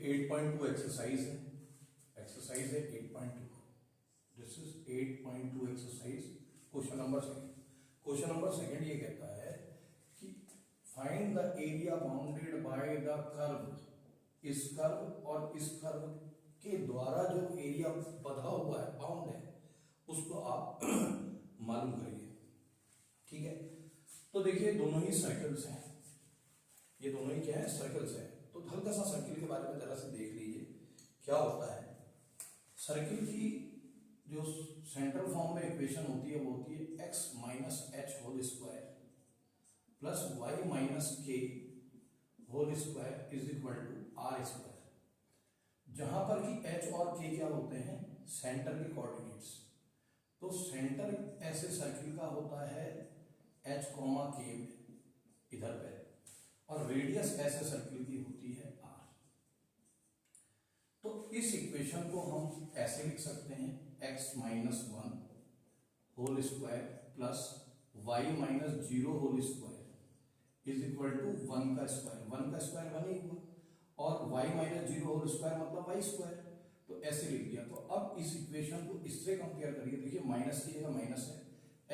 8.2 exercise है, 8.2। This is 8.2 exercise. Question number second ये कहता है कि find the area bounded by the curve. इस कर्व और इस कर्व के द्वारा जो एरिया बधा हुआ है, बाउंड है, उसको आप मालूम करिए। ठीक है, तो देखिए दोनों ही सर्कल्स हैं, ये दोनों ही क्या है, सर्कल्स है। तो हल्का सा सर्किल के बारे में जरा से देख लीजिए क्या होता है। सर्किल की जो सेंट्रल फॉर्म में इक्वेशन होती है वो होती है x minus H whole square plus Y minus K whole square is equal to R square. जहां पर कि h और k क्या होते हैं, सेंटर के कोऑर्डिनेट्स। तो सेंटर ऐसे सर्किल का होता है h कॉमा k इधर पे, और रेडियस ऐसे सर्किल की होती है r। तो इस इक्वेशन को हम ऐसे लिख सकते हैं x minus 1 whole square plus Y minus 0 whole square is equal to 1 का स्क्वायर। 1 का स्क्वायर 1 ही हुआ, और y माइनस 0 होल स्क्वायर मतलब y स्क्वायर। तो ऐसे लिख दिया। तो अब इस इक्वेशन को इससे कंपेयर करिए। देखिए माइनस की जगह माइनस है,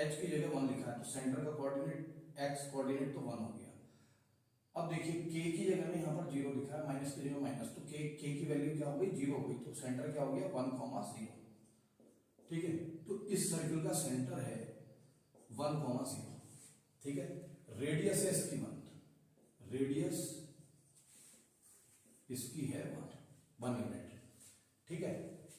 h की जगह 1 लिखा है, तो सेंटर का कोऑर्डिनेट x कोऑर्डिनेट तो 1 हो गया। अब देखिए k की जगह में यहां पर 0 लिखा है, माइनस की जगह माइनस, तो k की वैल्यू क्या हो गई, 0 हो गई। तो सेंटर क्या हो गया, 1,0। ठीक है, तो इस सर्किल का सेंटर है 1,0। ठीक है, रेडियस है इसकी 1, रेडियस इसकी है 1 यूनिट। ठीक है,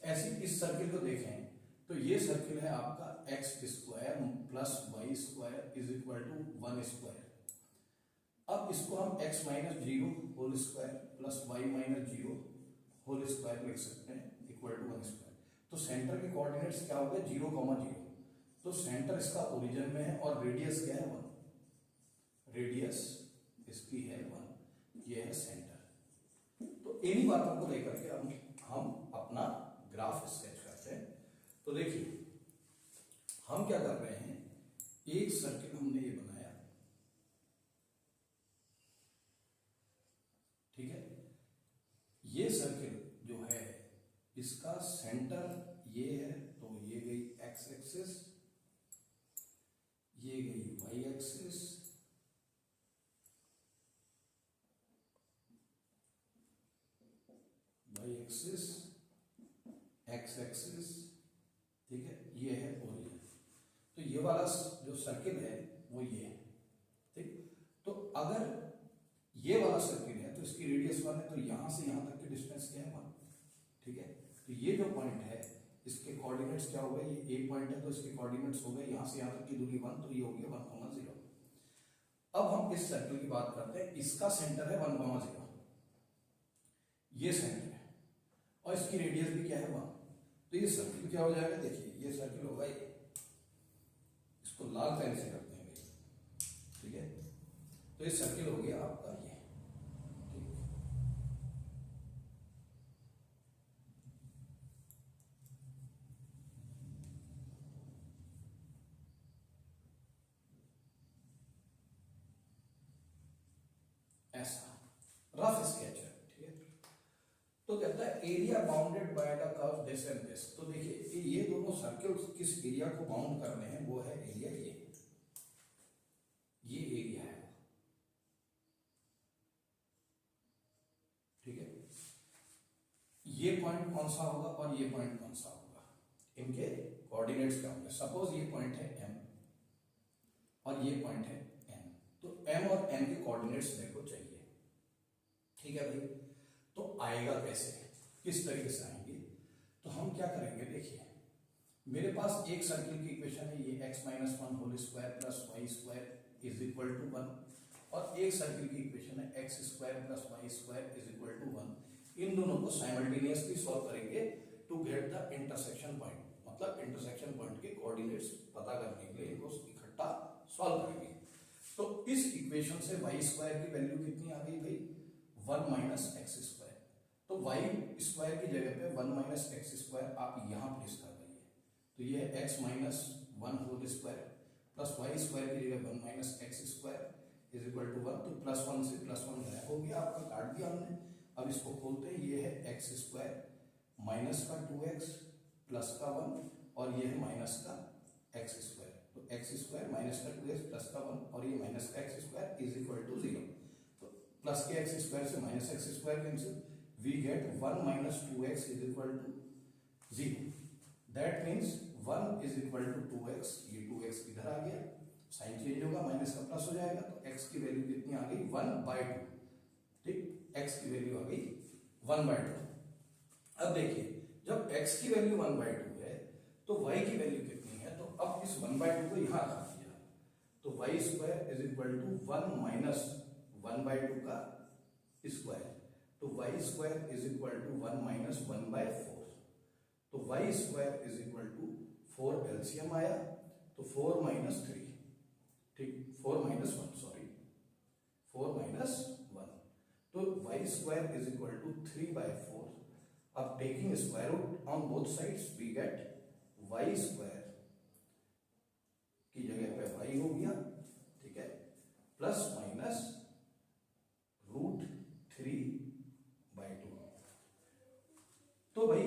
ऐसी इस सर्किल को देखें तो ये सर्किल है आपका x square plus Y square is equal to 1 square. अब इसको हम x minus 0 whole square plus Y minus 0 whole square लिख सकते हैं इक्वल टू 1 स्क्वायर। तो सेंटर के कोऑर्डिनेट्स क्या हो गए, 0,0। तो सेंटर इसका ओरिजिन में है और रेडियस क्या है 1, रेडियस इसकी है 1, ये है सेंटर। तो इन्हीं बातों को लेकर के हम अपना ग्राफ स्केच करते हैं। तो देखिए हम क्या कर रहे हैं, एक सर्किल हमने ये बनाया, ठीक है। ये सर्किल जो है इसका सेंटर ये है, तो ये गई x एक्सिस, ये गई y axis, y axis, x axis, ठीक है, ये है ओरिजिन। तो ये वाला जो सर्किल है वो ये है, ठीक। तो अगर ये वाला सर्किल है तो इसकी रेडियस 1 है, तो यहां से यहां तक की डिस्टेंस क्या है 1, ठीक है। तो ये जो पॉइंट है इसके कोऑर्डिनेट्स क्या हो गए, ये ए पॉइंट है तो इसके कोऑर्डिनेट्स हो गए यहां से यहां तक की दूरी 1, तो ये हो गया 1,0। अब हम इस सर्किल की बात करते हैं, इसका सेंटर है 1,0, ये सेंटर है और इसकी रेडियस भी क्या है 1। तो ये सर्किल क्या हो जाएगा, देखिए ये सर्किल होगा ये, इसको लाल पेन से करते हैं भाई, ठीक है। तो ये सर्किल हो गया आपका ये, ठीक है। ऐसा रफ स्केच है, ठीक है। तो कहता है area bounded by the curve this and this. तो देखिए ये दोनों सर्कल्स किस एरिया को बाउंड कर रहे हैं, वो है एरिया ये एरिया है, ठीक है। ये पॉइंट कौन सा होगा और ये पॉइंट कौन सा होगा, इनके कोऑर्डिनेट्स क्या होंगे। सपोज ये पॉइंट है m और ये पॉइंट है n, तो m और n के कोऑर्डिनेट्स मेरे को चाहिए, ठीक है भाई। तो आएगा कैसे, किस तरीके से आएंगे, तो हम क्या करेंगे, देखिए मेरे पास एक सर्किल की इक्वेशन है ये x minus 1 whole square plus Y square is equal to 1, और एक सर्किल की इक्वेशन है x square plus Y square is equal to 1। इन दोनों को साइमल्टेनियसली सॉल्व करेंगे to get the intersection point, मतलब इंटरसेक्शन पॉइंट के कोऑर्डिनेट्स पता करने के लिए इनको इकट्ठा सॉल्व करेंगे। तो इस इक्वेशन से वाई स्क्वायर की वैल्यू कितनी आ गई भाई, 1 माइनस एक्स स्क्वायर। तो वाई स्क्वायर की जगह पे 1 माइनस एक्स स्क्वायर आप यहां प्लेस कर दीजिए, तो ये है x minus 1 whole square plus Y square की जगह 1 minus X square is equal to 1। तो +1 से +1 गायब हो गया आपका, काट दिया हमने। अब इसको खोलते हैं, ये है एक्स स्क्वायर माइनस का 2x प्लस का 1 और ये है माइनस का एक्स स्क्वायर। तो एक्स स्क्वायर माइनस का 2x प्लस का 1 और ये माइनस का X square is equal to 0। तो प्लस के एक्स स्क्वायर से minus X square cancel, we get 1 minus 2x is equal to 0। That means 1 is equal to 2x, ये 2x इधर आ गया, साइन चेंज होगा, माइनस का प्लस हो जाएगा, तो x की वैल्यू कितनी आ गई 1/2। ठीक, x की वैल्यू आ गई 1/2। अब देखिए जब x की वैल्यू 1/2 है तो y की वैल्यू कितनी है, तो अब इस 1/2 को यहां रख दिया, तो y square is equal to 1 minus 1/2 का स्क्वायर, तो y square is equal to 1 minus 1/4। तो y square is equal to 4 LCM आया, तो 4 माइनस 3, ठीक 4 माइनस 1 सॉरी 4 माइनस 1, तो y square is equal to 3/4। अब taking square root on both sides we get y square की जगह पे y हो गया, ठीक है, प्लस माइनस √3/2। तो भाई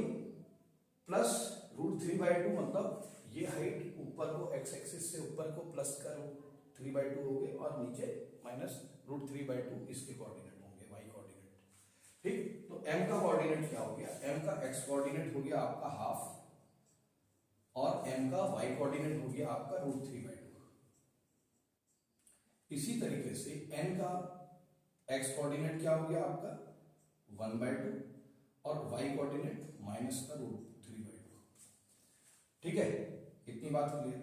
प्लस √3/2 मतलब ये हाइट ऊपर को x एक्सिस से ऊपर को प्लस का √3/2 हो गए और नीचे माइनस √3/2 इसके कोऑर्डिनेट होंगे, y कोऑर्डिनेट। ठीक, तो m का कोऑर्डिनेट क्या हो गया, m का x कोऑर्डिनेट हो गया आपका हाफ और m का y कोऑर्डिनेट हो गया आपका √3/2। इसी तरीके से n का x कोऑर्डिनेट क्या हो गया आपका 1/2 और y कोऑर्डिनेट माइनस का √3/2। ठीक है, इतनी बात क्लियर।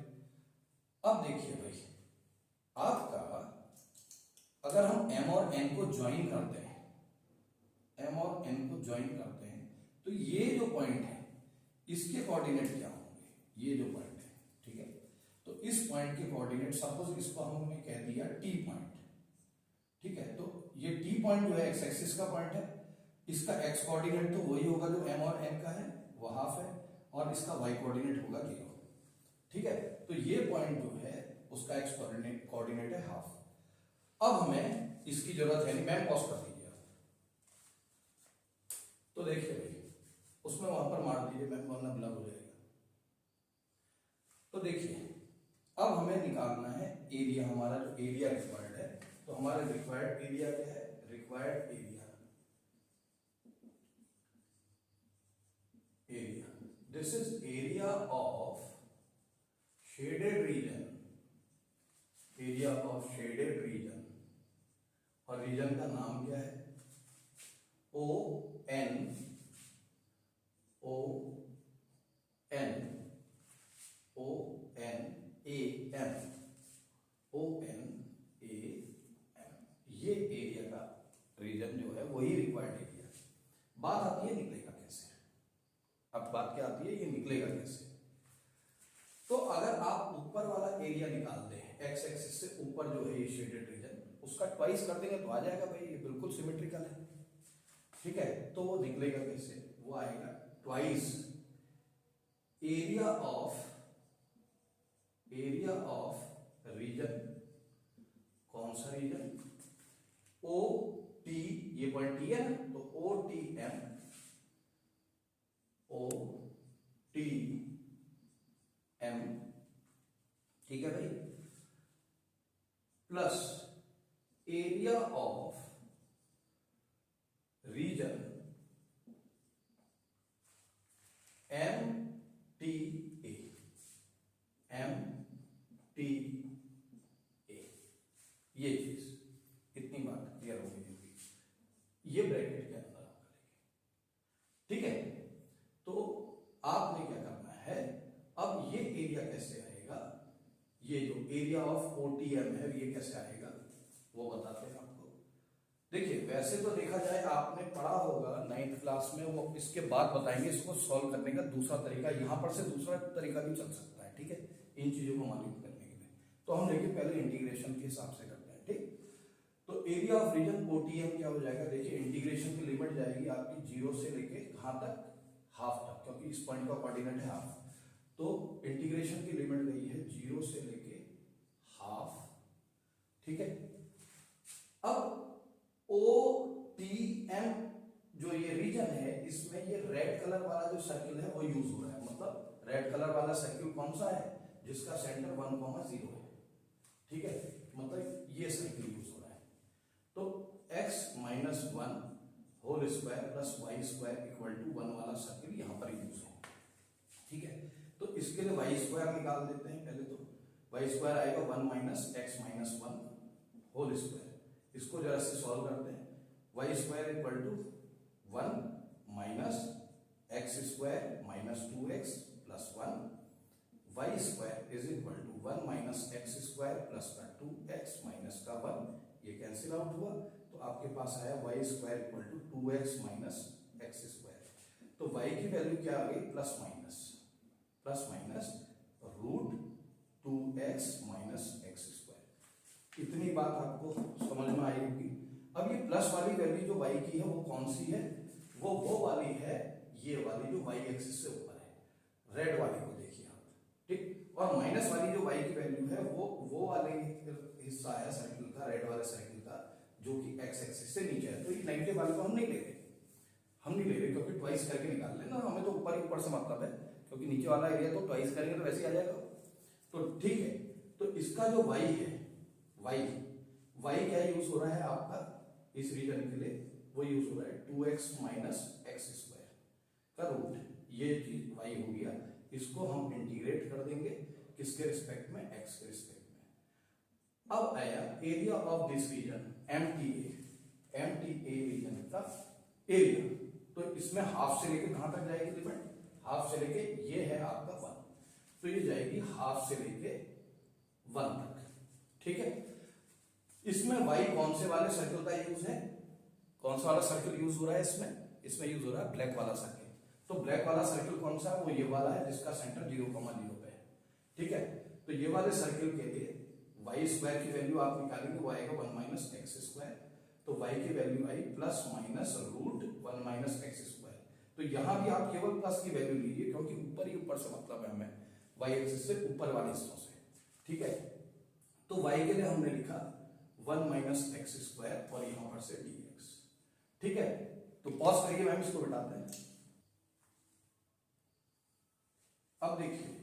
अब देखिए भाई आपका अगर हम m और n को ज्वाइन करते हैं, m और n को ज्वाइन करते हैं, तो ये जो पॉइंट है इसके कोऑर्डिनेट क्या होंगे, ये जो पॉइंट है, ठीक है, तो इस पॉइंट के कोऑर्डिनेट सपोज इसको हमने कह दिया t पॉइंट, ठीक है, तो ये t पॉइंट जो है x एक्सिस का पॉइंट है, इसका x कोऑर्डिनेट तो वही होगा जो m और n का है, वो हाफ है, और इसका y कोऑर्डिनेट होगा 0। ठीक है, तो ये पॉइंट जो है उसका x कोऑर्डिनेट है हाफ। अब हमें इसकी जरूरत है नहीं, मैम पॉज कर दीजिए आप। तो देखिए भाई उसमें वहां पर मार दीजिए मैम, वरना ब्लर हो जाएगा। तो देखिए अब हमें निकालना है एरिया, हमारा जो एरिया रिक्वायर्ड है, तो हमारा रिक्वायर्ड एरिया क्या है, required area this is area of shaded region, area of shaded region, और रीजन का नाम क्या है ON ये एरिया का रीजन जो है वही रिक्वायर्ड एरिया। बात आती है निकलेगा कैसे, अब बात क्या आती है, ये निकलेगा कैसे। तो अगर आप ऊपर वाला एरिया निकाल दें एक्स एक्सिस से ऊपर जो है ये शेडेड रीजन, उसका ट्वाइस कर देंगे तो आ जाएगा भाई, ये बिल्कुल सिमेट्रिकल है। ठीक है, तो वो निकलेगा कैसे, वो आएगा ट्वाइस एरिया ऑफ रीजन, कौन सा रीजन, OT, ये पॉइंट T है ना, तो OTM ठीक है भाई, plus area of region MTA, ये चीज, इतनी बात क्लियर होगी होगी, ये ब्रैकेट के अंदर आप करेंगे। ठीक है, तो आपने क्या करना है, अब ये एरिया कैसे आएगा, ये जो एरिया ऑफ OTM है ये कैसे आएगा वो बताते हैं आपको। देखिए वैसे तो देखा जाए आपने पढ़ा होगा 9th क्लास में, वो इसके बाद बताएंगे इसको सॉल्व करने का दूसरा तरीका, यहां पर से दूसरा तरीका भी चल सकता है। ठीक है, इन चीजों को मालूम करने के लिए तो हम देखिए पहले इंटीग्रेशन के हिसाब से करते हैं। ठीक, तो एरिया ऑफ रीजन OTM क्या हो जाएगा, देखिए इंटीग्रेशन की लिमिट जाएगी आपकी 0 से लेके कहां तक, हाफ तक, क्योंकि इस पॉइंट का कोऑर्डिनेट है हाफ, तो इंटीग्रेशन की लिमिट गई है 0 से लेके हाफ। ठीक है, अब OTM जो ये रीजन है इसमें ये रेड कलर वाला जो सर्किल है वो यूज हो रहा है, मतलब रेड कलर वाला सर्किल कौन सा है, जिसका सेंटर 1,0 है, ठीक है, मतलब ये सर्किल यूज हो रहा है। तो x minus 1 whole square plus Y square equal to 1 वाला सर्किल यहाँ पर यूज है, ठीक है। तो इसके लिए वाई स्क्वायर निकाल देते हैं पहले, तो वाई स्क्वायर आएगा 1 minus X minus 1 whole square, इसको जरा से सॉल्व करते हैं। Y square equal to 1 minus X square minus 2x plus 1, Y square is equal to 1 minus X square plus का 2x माइनस का 1, ये कैंसिल आउट हुआ, तो आपके पास आया Y square equal to 2x minus X square. तो y की वैल्यू क्या आ गई, plus minus root 2x minus X square. इतनी बात आपको समझ में आई होगी। अब ये प्लस वाली वैल्यू जो y की है वो कौन सी है, वो वाली है, ये वाली जो y एक्सिस से ऊपर है, रेड वाली को देखिए आप, ठीक। और माइनस वाली जो y की वैल्यू है वो वाले हिस्सा है सर्किल का, रेड वाले सर्किल का, जो कि x एक्सिस से नीचे है। तो ये नेगेटिव वाले को हम नहीं ले रहे, क्योंकि ट्वाइस करके निकाल लेना, हमें तो ऊपर ही ऊपर से मतलब है, क्योंकि नीचे वाला एरिया तो ट्वाइस करेंगे तो वैसे ही आ जाएगा। तो ठीक है, तो इसका जो y है, y क्या यूज हो रहा है आपका इस रीजन के लिए, वो यूज हो रहा है 2x माइनस एक्स स्क्वायर का रूट, ये चीज y हो गया, इसको हम इंटीग्रेट कर देंगे किसके रिस्पेक्ट में, x के रिस्पेक्ट में। अब आया area of this region MTA region का एरिया, तो इसमें हाफ से लेके कहां तक जाएगी लिमिट, हाफ से लेके ये है आपका 1, तो ये जाएगी हाफ से लेके 1 तक, ठीक है। इसमें y कौन से वाले सर्किल का यूज है, कौन सा वाला सर्किल यूज हो रहा है इसमें यूज हो रहा है ब्लैक वाला सर्किल। तो ब्लैक वाला सर्किल कौन सा है, वो ये वाला है जिसका सेंटर 0,0 पे है, ठीक है। तो ये वाले सर्किल के लिए y स्क्वायर की वैल्यू आप निकालेंगे, वो आएगा 1 माइनस एक्स स्क्वायर, तो y की वैल्यू आई plus minus root 1 minus X square. तो यहां भी आप केवल प्लस की वैल्यू लीजिए, क्योंकि ऊपर ही ऊपर से मतलब है हमें y एक्सिस से ऊपर वाले हिस्सों से, ठीक है। तो y के लिए हमने लिखा 1 माइनस एक्स स्क्वायर और यहां पर से dx, ठीक है। तो पॉज करिए, मैम इसको बताते हैं। अब देखिए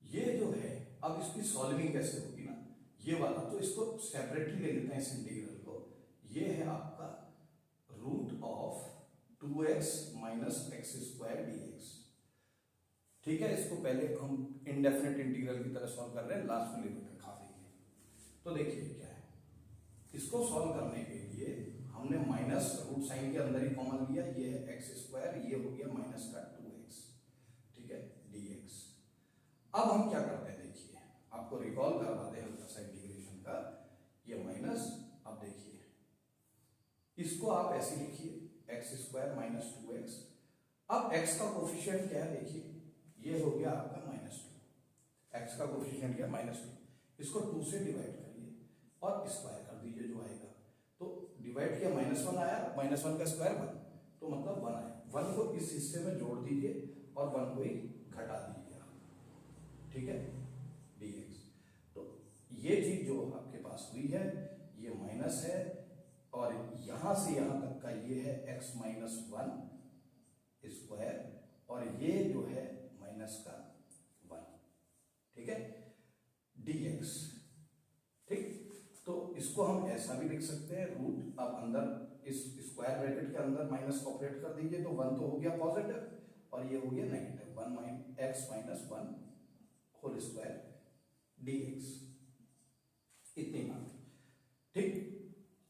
ये जो है, अब इसकी सॉल्विंग कैसे होगी ना, ये वाला, तो इसको सेपरेटली ले लेते हैं इस इंटीग्रल को। ये है आपका root of 2x minus X square dx, ठीक है। इसको पहले हम इनडेफिनेट इंटीग्रल की तरह सॉल्व कर रहे हैं, लास्ट में लिमिट रखा देंगे। तो देखिए क्या है, इसको सॉल्व करने के लिए हमने माइनस रूट साइन के अंदर ही कॉमन लिया, ये है एक्स स्क्वायर, ये हो गया माइनस का 2x, ठीक है, dx। अब हम क्या करते हैं, देखिए आपको रिकॉल करवा दे हल्का सा इंटीग्रेशन का, ये माइनस, अब देखिए इसको आप ऐसे लिखिए एक्स स्क्वायर माइनस 2x। अब x का कोफिशिएंट क्या है, देखिए ये हो गया आपका -2, x का कोफिशिएंट क्या -2, इसको 2 से डिवाइड करिए और स्क्वायर कर दीजिए जो आएगा। तो डिवाइड किया -1 आया, -1 का स्क्वायर 1, तो मतलब 1 आया, 1 को इस हिस्से में जोड़ दीजिए और 1 को ही घटा दीजिए आप, ठीक है, dx। तो ये चीज जो आपके पास हुई है ये माइनस है, और यहां से यहां तक का ये है x माइनस 1 स्क्वायर, और ये जो है माइनस का 1, ठीक है, dx, ठीक। तो इसको हम ऐसा भी लिख सकते हैं, रूट, अब अंदर इस स्क्वायर ब्रैकेट के अंदर माइनस ऑपरेट कर दीजिए, तो 1 तो हो गया पॉजिटिव और ये हो गया negative, 1 x minus 1 whole square dx, इतनी बात, ठीक।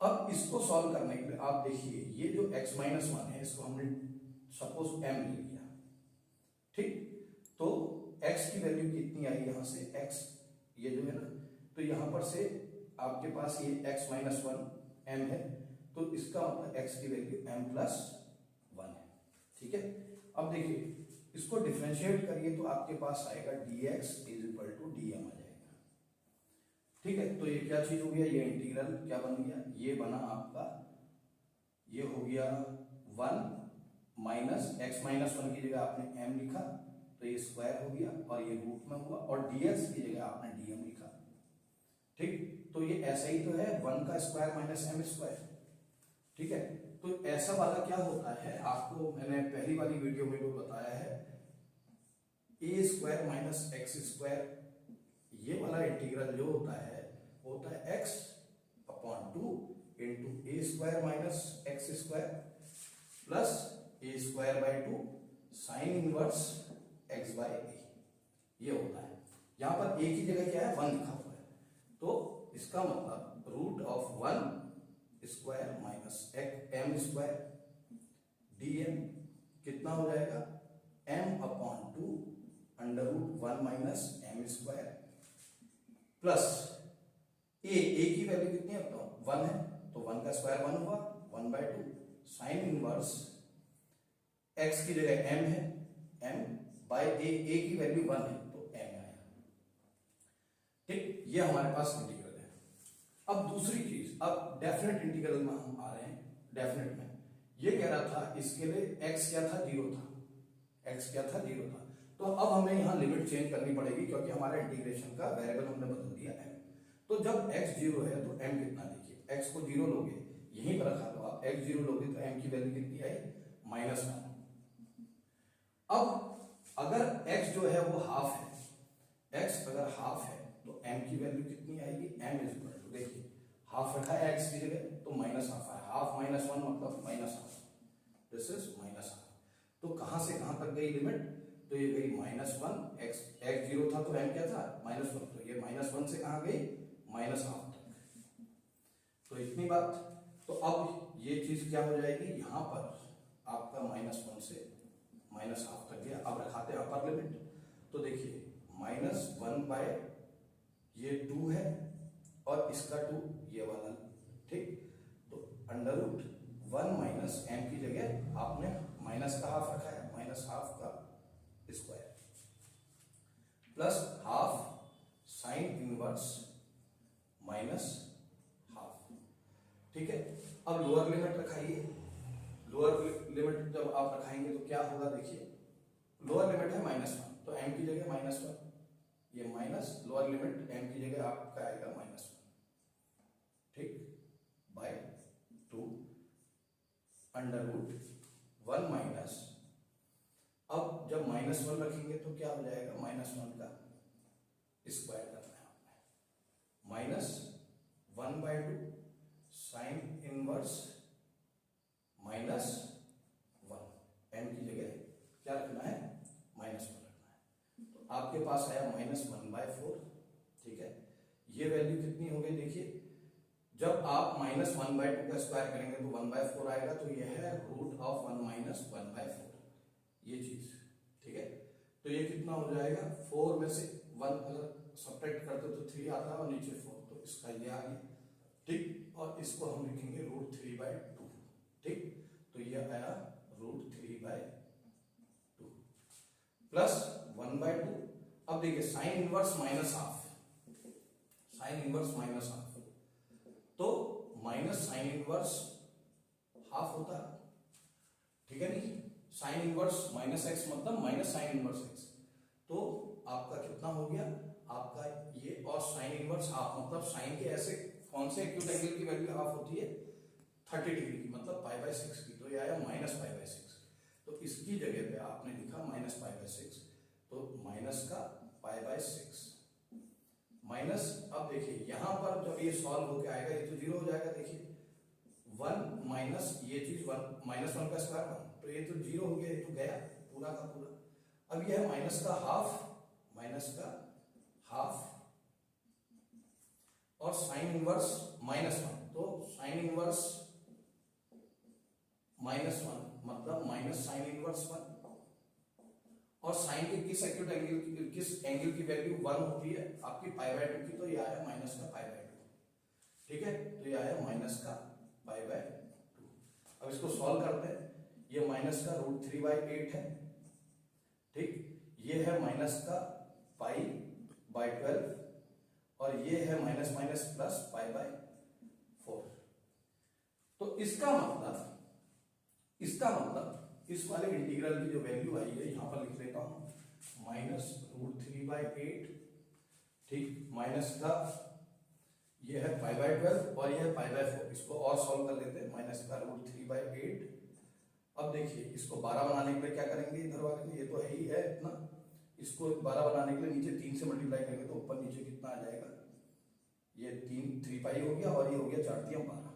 अब इसको सॉल्व करने के लिए आप देखिए, ये जो x माइनस 1 है इसको हमने सपोज m ले लिया, ठीक। तो x की वैल्यू कितनी आई, यहां से x ये जो है ना, तो यहां पर से आपके पास ये x माइनस 1 m है, तो इसका मतलब x की वैल्यू m प्लस 1 है, ठीक है। अब देखिए इसको डिफरेंशिएट करिए तो आपके पास आएगा dx is equal to dm आ जाएगा, ठीक है। तो ये क्या चीज हो गया, ये इंटीग्रल क्या बन गया, ये बना आपका, ये हो गया 1 माइनस x माइनस 1 की जगह आपने m लिखा, तो ये स्क्वायर हो गया और ये रूट में हुआ, और dx की जगह आपने dm लिखा, ठीक। तो ये ऐसा ही तो है, 1 का स्क्वायर माइनस m स्क्वायर, ठीक है। तो ऐसा वाला क्या होता है, आपको मैंने पहली वाली वीडियो में भी बताया है, A square minus X square, ये वाला इंटीग्रल जो होता है X upon 2 into A square minus X square plus A square by 2 sine inverse X by A, ये होता है। यहां पर ए की जगह क्या है, 1 लिखा हुआ है, तो इसका मतलब root of 1 square minus M square D M कितना हो जाएगा, M upon 2 under root 1 minus M square plus A की वैल्यू कितनी है, तो 1 है, तो 1 का स्क्वायर 1 हुआ, 1 बाई 2 साइन इनवर्स एक्स की जगह एम है, एम बाई ए की वैल्यू 1 है तो एम आया। ठीक, ये हमारे पास इंटीग्रल है। अब दूसरी चीज, अब डेफिनेट इंटीग्रल में हम आ रहे हैं। डेफिनेट में ये कह रहा था इसके लिए एक्स क्या था, 0 था, एक्स क्या था, 0 था, तो अब हमें यहाँ लिमिट चेंज करनी पड़ेगी क्योंकि हमारा इंटीग्रेशन का वेरिएबल हमने बदल दिया एम। तो जब x 0 है तो m कितना, देखिए x को 0 लोगे, यहीं पर रखा लो आप, x 0 लोगे तो m की वैल्यू कितनी आई, -1। अब अगर x जो है वो हाफ है, x अगर हाफ है तो m की वैल्यू कितनी आएगी, m इज इक्वल टू, देखिए हाफ रखा है x की जगह तो माइनस हाफ है, हाफ माइनस 1 मतलब minus half, this is minus half. तो कहां से कहां तक गई लिमिट, तो ये गई -1, x 0 था तो m क्या था, -1, तो ये -1 से कहां गई, माइनस हाफ तक। तो इतनी बात। तो अब ये चीज क्या हो जाएगी, यहां पर आपका -1 से माइनस हाफ तक गया। अब रखाते हैं अपर लिमिट, तो देखिए -1 बाय ये 2 है और इसका 2 ये वाला, ठीक, तो अंडर रूट 1 माइनस एम की जगह आपने माइनस का हाफ रखा है, माइनस हाफ का square plus half sine inverse minus half. ठीक है, अब लोअर लिमिट रखाइए। लोअर लिमिट जब आप रखाएंगे तो क्या होगा, देखिए लोअर लिमिट है -1 तो m की जगह -1, ये माइनस लोअर लिमिट m की जगह आपका आएगा -1, ठीक, बाय 2 अंडर रूट 1 माइनस, अब जब -1 रखेंगे तो क्या हो जाएगा, -1 का स्क्वायर करना है आपने, -1 बाय 2 साइन इनवर्स -1, m की जगह क्या रखना है, -1 रखना है। तो आपके पास आया -1/4, ठीक है। ये वैल्यू कितनी हो गई, देखिए जब आप -1/2 का स्क्वायर करेंगे तो 1/4 आएगा, तो यह है रूट ऑफ 1 माइनस 1/4, ये चीज, ठीक है। तो ये कितना हो जाएगा, 4 में से 1 अगर सब्ट्रैक्ट करते तो 3 आता है और नीचे 4, तो इसका ये आ गया, ठीक, और इसको हम लिखेंगे √3/2, ठीक, तो ये आया √3/2 प्लस 1/2। अब देखिए sine inverse minus half, sine inverse minus half, तो माइनस साइन इनवर्स हाफ होता है, ठीक है नहीं, साइन इनवर्स -x मतलब माइनस साइन इनवर्स x, तो आपका कितना हो गया, आपका ये और साइन इनवर्स हाफ मतलब साइन के ऐसे कौन से एक्यूट एंगल की वैल्यू हाफ होती है, 30 डिग्री की, मतलब π/6 की, तो ये आया -π/6, तो इसकी जगह पे आपने लिखा -π/6, तो माइनस का π/6 माइनस। अब देखिए यहां पर जब ये सॉल्व होके आएगा ये तो 0 हो जाएगा, देखिए 1 माइनस ये चीज 1 -1 का स्क्वायर 1, तो ये तो 0 हो गया, ये तो गया पूरा का पूरा। अब ये है माइनस का हाफ और साइन इनवर्स -1, तो साइन इनवर्स -1 मतलब माइनस साइन इनवर्स 1, और साइन के किस एक्यूट एंगल, किस एंगल की वैल्यू 1 होती है आपकी π/2 की, तो ये आया माइनस का π/2, ठीक है, तो ये आया माइनस का π/2। अब इसको सॉल्व करते हैं, ये माइनस का √3/8 है, ठीक, ये है माइनस का π/12 और ये है माइनस माइनस प्लस π/4। तो इसका मतलब इस वाले इंटीग्रल की जो वैल्यू आई है यहां पर लिख लेता हूं, -√3/8, ठीक, माइनस का ये है पाई बाय 12 और ये है पाई बाय 4। इसको और सॉल्व कर लेते हैं, -√3/8। अब देखिए इसको 12 बनाने के लिए क्या करेंगे, इधर वाले में ये तो है ही है इतना, इसको 12 बनाने के लिए नीचे 3 से मल्टीप्लाई करेंगे तो ऊपर नीचे कितना आ जाएगा, ये 3 पाई हो गया और ये हो गया 4 3 12।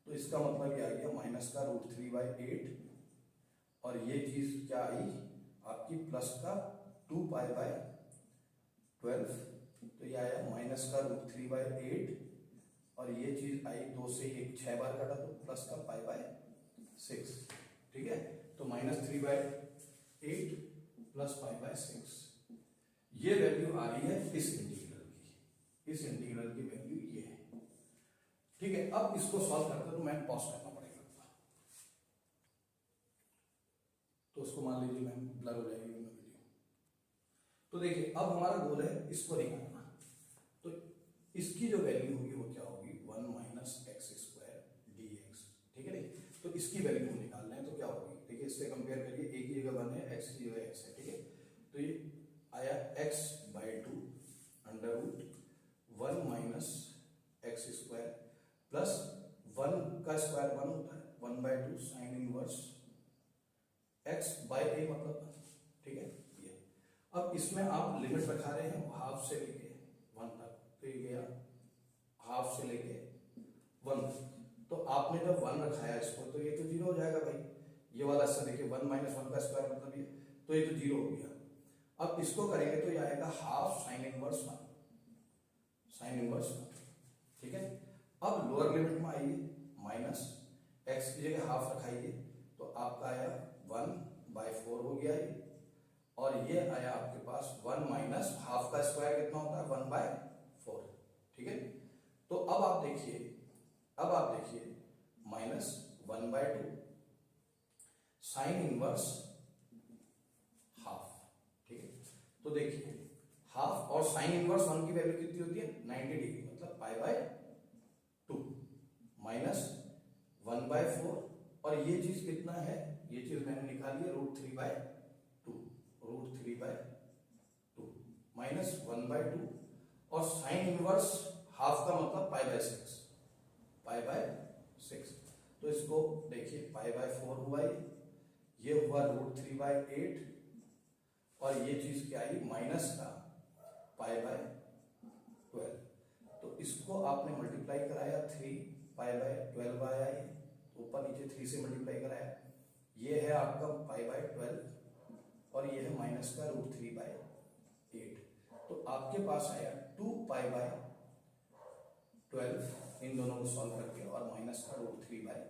तो इसका मतलब ये आ गया -√3/8 और ये चीज क्या आई आपकी +2π/12। तो ये आया -√3/8 और ये चीज आई 2 से 6 बार काटा तो +π/6। ठीक है, तो -3/8 +π/6 ये वैल्यू आ रही है इस इंटीग्रल की। इस इंटीग्रल की वैल्यू ये है। ठीक है, अब इसको सॉल्व करते तो मैं पॉज करना पड़ेगा, तो उसको मान लीजिए मैम ब्लर हो जाएगी वीडियो। तो देखिए अब हमारा गोल है इसको निकालना, तो इसकी जो वैल्यू होगी वो क्या होगी, 1 - x² dx। ठीक है नहीं, तो इसकी वैल्यू हम निकाल रहे हैं तो क्या होगी, देखिए इससे कंपेयर करिए, a की जगह 1 है, x की जगह x है। ठीक है, तो ये आया x/2 √1 - x² प्लस 1 का स्क्वायर 1 होता है, 1/2 साइन इनवर्स x/a मतलब। ठीक है, ये अब इसमें आप लिमिट रखा रहे हैं हाफ से लेके 1 तक, तो ये गया हाफ से लेके 1 तक। तो आपने जब 1 रखाया इसको तो ये तो 0 हो जाएगा भाई, ये वाला हिस्सा देखिए 1 - 1 का स्क्वायर मतलब ये, तो ये तो 0 हो गया। अब इसको करेंगे तो ये आएगा हाफ साइन इनवर्स 1। ठीक है, अब लोअर लिमिट में आइए, -x की जगह हाफ रखाइए तो आपका आया 1/4 हो गया ये, और ये आया आपके पास 1 - हाफ का स्क्वायर कितना होता है 1/4। ठीक है, तो अब आप देखिए -1/2 साइन इनवर्स हाफ। ठीक है, तो देखिए हाफ और साइन इनवर्स 1 की वैल्यू कितनी होती है 90 डिग्री, मतलब π/2 -1/4 और ये चीज कितना है, ये चीज मैंने निकाली है √3/2 -1/2 और साइन इनवर्स हाफ का मतलब π/6। तो इसको देखिए π/4 हुआ, ये हुआ √3/8 और ये चीज क्या आई माइनस का π/12। तो इसको आपने मल्टीप्लाई कराया 3π/12 आया, ये ऊपर नीचे 3 से मल्टीप्लाई कराया, ये है आपका π/12 और ये है माइनस का √3/8। तो आपके पास आया 2π/12 इन दोनों को सॉल्व करके और माइनस का √3/8,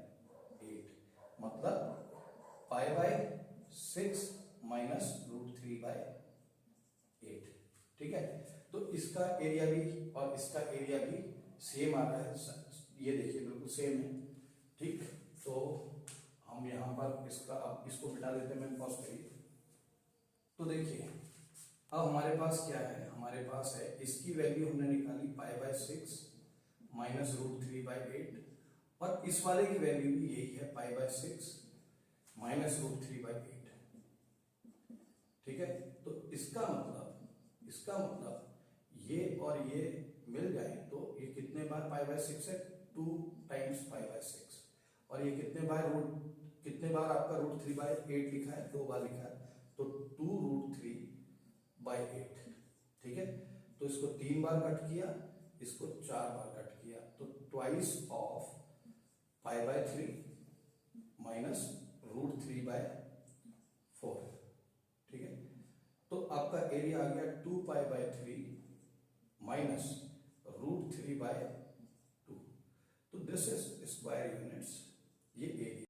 मतलब π/6 -√3/8। ठीक है, तो इसका एरिया भी और इसका एरिया भी सेम आ रहा है, ये देखिए बिल्कुल सेम है। ठीक, तो हम यहाँ पर इसका अब इसको मिटा देते हैं, मैंने पॉज करिए। तो देखिए अब हमारे पास क्या है, हमारे पास है इसकी वैल्यू हमने निकाली π/6 -√3/8 और इस वाले की वैल्यू भी यही है π/6 -√3/8। ठीक है, तो इसका मतलब ये और ये मिल जाए तो ये कितने बार π/6 है, 2 टाइम्स π/6 और ये कितने बार आपका √3/8 लिखा है, 2 बार लिखा है, तो 2√3/8। ठीक है, तो इसको 3 बार कट किया, इसको 4 बार कट किया, तो ट्वाइस ऑफ π/3 -√3/4। ठीक है, तो आपका एरिया आ गया 2π/3 -√3/2। तो दिस इज स्क्वायर यूनिट्स, ये एरिया।